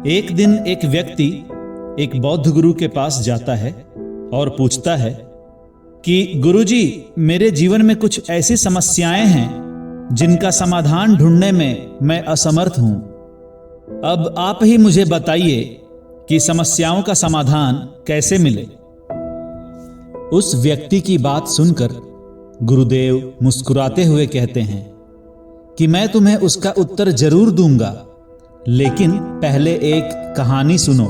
एक दिन एक व्यक्ति एक बौद्ध गुरु के पास जाता है और पूछता है कि गुरुजी, मेरे जीवन में कुछ ऐसी समस्याएं हैं जिनका समाधान ढूंढने में मैं असमर्थ हूं। अब आप ही मुझे बताइए कि समस्याओं का समाधान कैसे मिले। उस व्यक्ति की बात सुनकर गुरुदेव मुस्कुराते हुए कहते हैं कि मैं तुम्हें उसका उत्तर जरूर दूंगा, लेकिन पहले एक कहानी सुनो।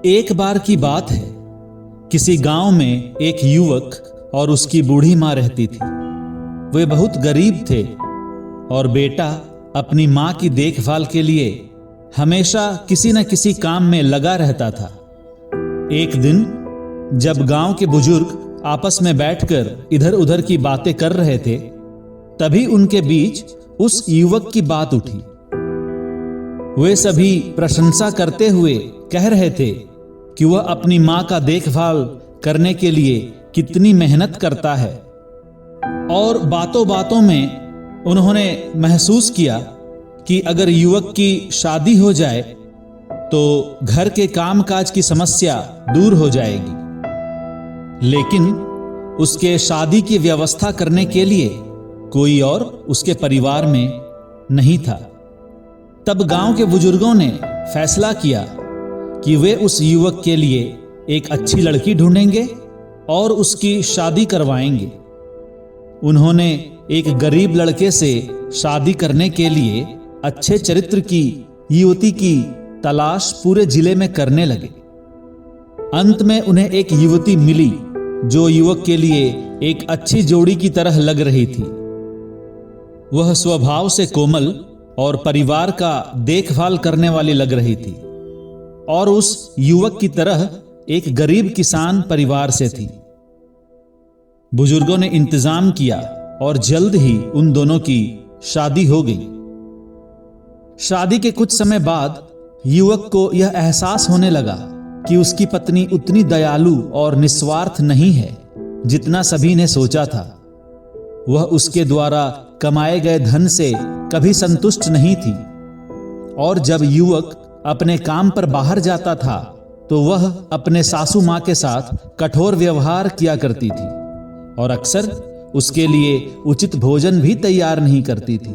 एक बार की बात है, किसी गांव में एक युवक और उसकी बूढ़ी मां रहती थी। वे बहुत गरीब थे और बेटा अपनी मां की देखभाल के लिए हमेशा किसी न किसी काम में लगा रहता था। एक दिन जब गांव के बुजुर्ग आपस में बैठकर इधर उधर की बातें कर रहे थे, तभी उनके बीच उस युवक की बात उठी। वे सभी प्रशंसा करते हुए कह रहे थे कि वह अपनी मां का देखभाल करने के लिए कितनी मेहनत करता है, और बातों बातों में उन्होंने महसूस किया कि अगर युवक की शादी हो जाए तो घर के कामकाज की समस्या दूर हो जाएगी। लेकिन उसके शादी की व्यवस्था करने के लिए कोई और उसके परिवार में नहीं था। तब गांव के बुजुर्गों ने फैसला किया कि वे उस युवक के लिए एक अच्छी लड़की ढूंढेंगे और उसकी शादी करवाएंगे। उन्होंने एक गरीब लड़के से शादी करने के लिए अच्छे चरित्र की युवती की तलाश पूरे जिले में करने लगे। अंत में उन्हें एक युवती मिली जो युवक के लिए एक अच्छी जोड़ी की तरह लग रही थी। वह स्वभाव से कोमल और परिवार का देखभाल करने वाली लग रही थी, और उस युवक की तरह एक गरीब किसान परिवार से थी। बुजुर्गों ने इंतजाम किया और जल्द ही उन दोनों की शादी हो गई। शादी के कुछ समय बाद युवक को यह एहसास होने लगा कि उसकी पत्नी उतनी दयालु और निस्वार्थ नहीं है जितना सभी ने सोचा था। वह उसके द्वारा कमाए गए धन से कभी संतुष्ट नहीं थी, और जब युवक अपने काम पर बाहर जाता था तो वह अपने सासू मां के साथ कठोर व्यवहार किया करती थी और अक्सर उसके लिए उचित भोजन भी तैयार नहीं करती थी।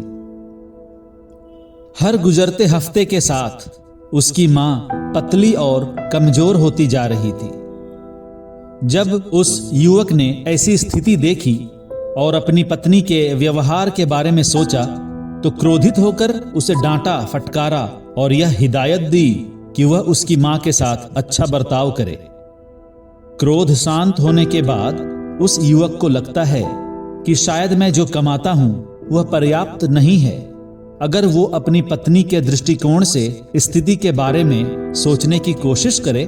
हर गुजरते हफ्ते के साथ उसकी मां पतली और कमजोर होती जा रही थी। जब उस युवक ने ऐसी स्थिति देखी और अपनी पत्नी के व्यवहार के बारे में सोचा तो क्रोधित होकर उसे डांटा, फटकारा और यह हिदायत दी कि वह उसकी मां के साथ अच्छा बर्ताव करे। क्रोध शांत होने के बाद उस युवक को लगता है कि शायद मैं जो कमाता हूं वह पर्याप्त नहीं है। अगर वो अपनी पत्नी के दृष्टिकोण से स्थिति के बारे में सोचने की कोशिश करे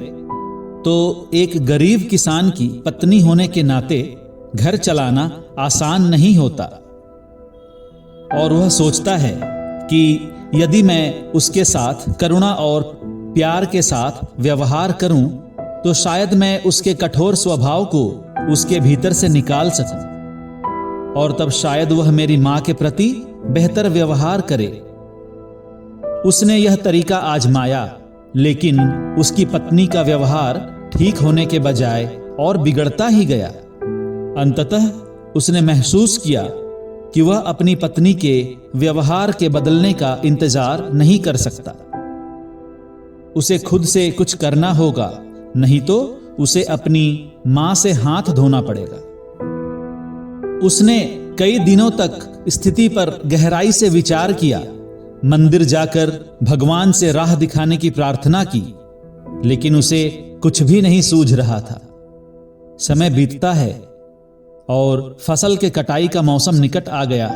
तो एक गरीब किसान की पत्नी होने के नाते घर चलाना आसान नहीं होता, और वह सोचता है कि यदि मैं उसके साथ करुणा और प्यार के साथ व्यवहार करूं तो शायद मैं उसके कठोर स्वभाव को उसके भीतर से निकाल सकूं, और तब शायद वह मेरी मां के प्रति बेहतर व्यवहार करे। उसने यह तरीका आजमाया, लेकिन उसकी पत्नी का व्यवहार ठीक होने के बजाय और बिगड़ता ही गया। अंततः उसने महसूस किया कि वह अपनी पत्नी के व्यवहार के बदलने का इंतजार नहीं कर सकता। उसे खुद से कुछ करना होगा, नहीं तो उसे अपनी मां से हाथ धोना पड़ेगा। उसने कई दिनों तक स्थिति पर गहराई से विचार किया, मंदिर जाकर भगवान से राह दिखाने की प्रार्थना की, लेकिन उसे कुछ भी नहीं सूझ रहा था। समय बीतता है और फसल के कटाई का मौसम निकट आ गया,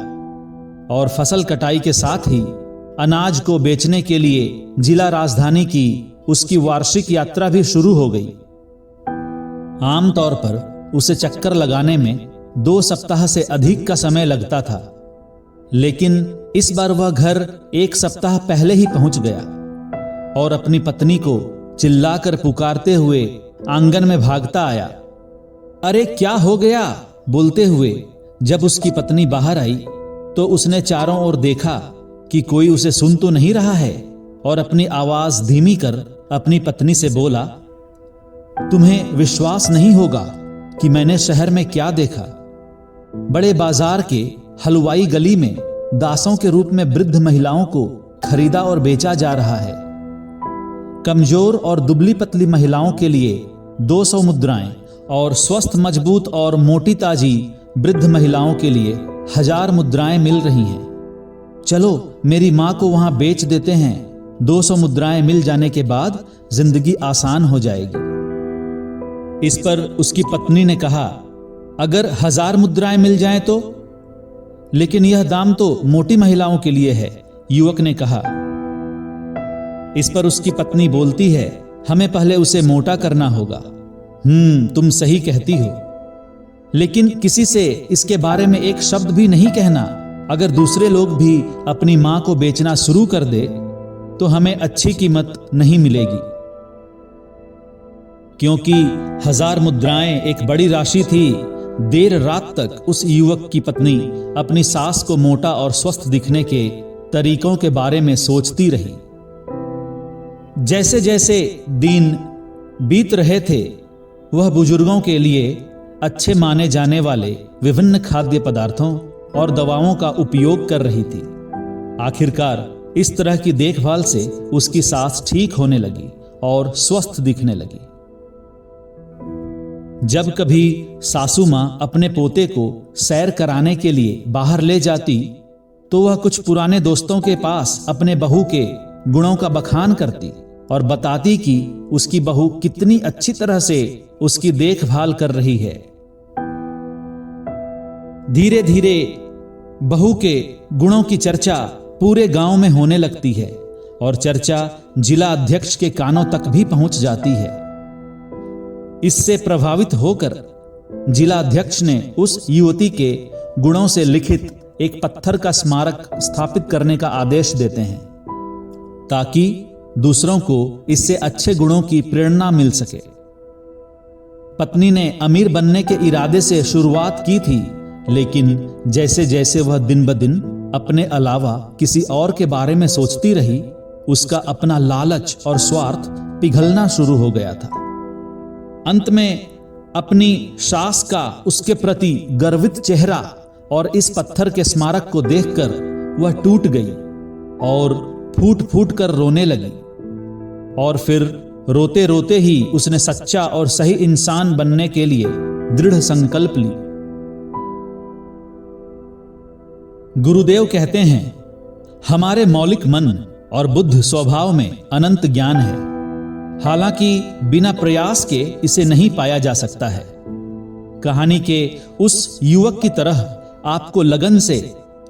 और फसल कटाई के साथ ही अनाज को बेचने के लिए जिला राजधानी की उसकी वार्षिक यात्रा भी शुरू हो गई। आमतौर पर उसे चक्कर लगाने में 2 सप्ताह से अधिक का समय लगता था, लेकिन इस बार वह घर 1 सप्ताह पहले ही पहुंच गया और अपनी पत्नी को चिल्लाकर पुकारते हुए आंगन में भागता आया। अरे क्या हो गया, बोलते हुए जब उसकी पत्नी बाहर आई तो उसने चारों ओर देखा कि कोई उसे सुन तो नहीं रहा है, और अपनी आवाज धीमी कर अपनी पत्नी से बोला, तुम्हें विश्वास नहीं होगा कि मैंने शहर में क्या देखा। बड़े बाजार के हलवाई गली में दासों के रूप में वृद्ध महिलाओं को खरीदा और बेचा जा रहा है। कमजोर और दुबली पतली महिलाओं के लिए 200 मुद्राएं और स्वस्थ मजबूत और मोटी ताजी वृद्ध महिलाओं के लिए 1000 मुद्राएं मिल रही हैं। चलो मेरी मां को वहां बेच देते हैं, 200 मुद्राएं मिल जाने के बाद जिंदगी आसान हो जाएगी। इस पर उसकी पत्नी ने कहा, अगर 1000 मुद्राएं मिल जाएं तो? लेकिन यह दाम तो मोटी महिलाओं के लिए है, युवक ने कहा। इस पर उसकी पत्नी बोलती है, हमें पहले उसे मोटा करना होगा। तुम सही कहती हो, लेकिन किसी से इसके बारे में एक शब्द भी नहीं कहना। अगर दूसरे लोग भी अपनी मां को बेचना शुरू कर दे तो हमें अच्छी कीमत नहीं मिलेगी। क्योंकि 1000 मुद्राएं एक बड़ी राशि थी, देर रात तक उस युवक की पत्नी अपनी सास को मोटा और स्वस्थ दिखने के तरीकों के बारे में सोचती रही। जैसे जैसे दिन बीत रहे थे, वह बुजुर्गों के लिए अच्छे माने जाने वाले विभिन्न खाद्य पदार्थों और दवाओं का उपयोग कर रही थी। आखिरकार इस तरह की देखभाल से उसकी सास ठीक होने लगी और स्वस्थ दिखने लगी। जब कभी सासू मां अपने पोते को सैर कराने के लिए बाहर ले जाती तो वह कुछ पुराने दोस्तों के पास अपने बहू के गुणों का बखान करती और बताती कि उसकी बहू कितनी अच्छी तरह से उसकी देखभाल कर रही है। धीरे धीरे बहू के गुणों की चर्चा पूरे गांव में होने लगती है और चर्चा जिला अध्यक्ष के कानों तक भी पहुंच जाती है। इससे प्रभावित होकर जिला अध्यक्ष ने उस युवती के गुणों से लिखित एक पत्थर का स्मारक स्थापित करने का आदेश देते हैं, ताकि दूसरों को इससे अच्छे गुणों की प्रेरणा मिल सके। पत्नी ने अमीर बनने के इरादे से शुरुआत की थी, लेकिन जैसे जैसे वह दिन ब दिन अपने अलावा किसी और के बारे में सोचती रही, उसका अपना लालच और स्वार्थ पिघलना शुरू हो गया था। अंत में अपनी सास का उसके प्रति गर्वित चेहरा और इस पत्थर के स्मारक को देखकर वह टूट गई और फूट फूट कर रोने लगी। और फिर रोते रोते ही उसने सच्चा और सही इंसान बनने के लिए दृढ़ संकल्प ली। गुरुदेव कहते हैं, हमारे मौलिक मन और बुद्ध स्वभाव में अनंत ज्ञान है, हालांकि बिना प्रयास के इसे नहीं पाया जा सकता है। कहानी के उस युवक की तरह आपको लगन से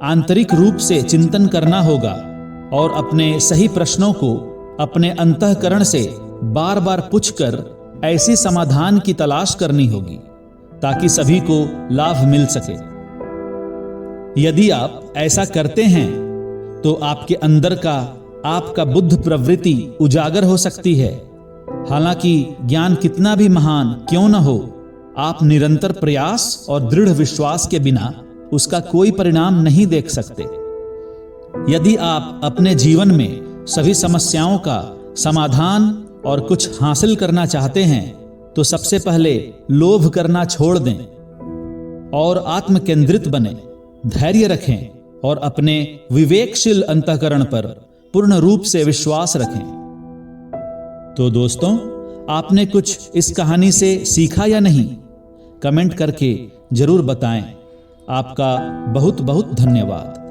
आंतरिक रूप से चिंतन करना होगा और अपने सही प्रश्नों को अपने अंतःकरण से बार बार पूछकर ऐसी समाधान की तलाश करनी होगी ताकि सभी को लाभ मिल सके। यदि आप ऐसा करते हैं तो आपके अंदर का आपका बुद्ध प्रवृत्ति उजागर हो सकती है। हालांकि ज्ञान कितना भी महान क्यों न हो, आप निरंतर प्रयास और दृढ़ विश्वास के बिना उसका कोई परिणाम नहीं देख सकते। यदि आप अपने जीवन में सभी समस्याओं का समाधान और कुछ हासिल करना चाहते हैं तो सबसे पहले लोभ करना छोड़ दें और आत्म केंद्रित बने, धैर्य रखें और अपने विवेकशील अंतःकरण पर पूर्ण रूप से विश्वास रखें। तो दोस्तों, आपने कुछ इस कहानी से सीखा या नहीं? कमेंट करके जरूर बताएं। आपका बहुत बहुत धन्यवाद।